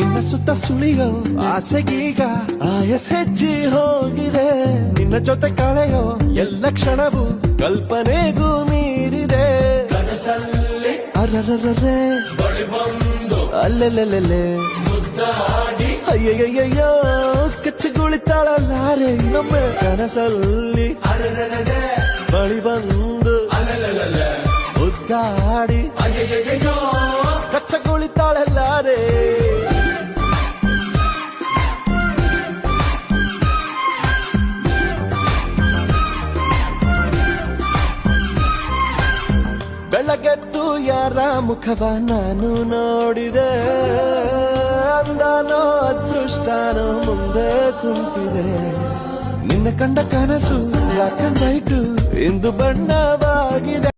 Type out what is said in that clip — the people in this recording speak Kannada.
ನಿನ್ನ ಸುತ್ತ ಸುಳಿಯೋ ಆಸೆಗೀಗ ಆಯಸೆಜ್ಜಿ ಹೋಗಿದೆ. ನಿನ್ನ ಜೊತೆ ಕಳೆಯೋ ಎಲ್ಲ ಕ್ಷಣವು ಕಲ್ಪನೆಗೂ ಮೀರಿದೆ. ಕನಸಲ್ಲಿ ಅರರರರೆ ಅಲ್ಲೆಲ್ಲೆಲ್ಲೆ ಅಯ್ಯಯ್ಯಯ್ಯೋ ಕಚ್ಚಗುಳಿತಾಳಲ್ಲಾರೆ ಇನ್ನೊಮ್ಮೆ ಕನಸಲ್ಲಿ ಬಳಿ ಬಂದು ಉದ್ದಾಡಿ ಕಚ್ಚಗುಳಿತಾಳಲ್ಲಾರೆ. ಬೆಳಗೆದ್ದು ಯಾರ ಮುಖವ ನಾನು ನೋಡಿದೆ. ಅಂದಾನೋ ಅದೃಷ್ಟನೋ ಮುಂದೆ ಕುಂತಿದೆ. ನಿನ್ನ ಕಂಡ ಕನಸು ಬ್ಲಾಕ್ ಅಂಡ್ ವೈಟ್ ಇಂದು ಬಣ್ಣವಾಗಿದೆ.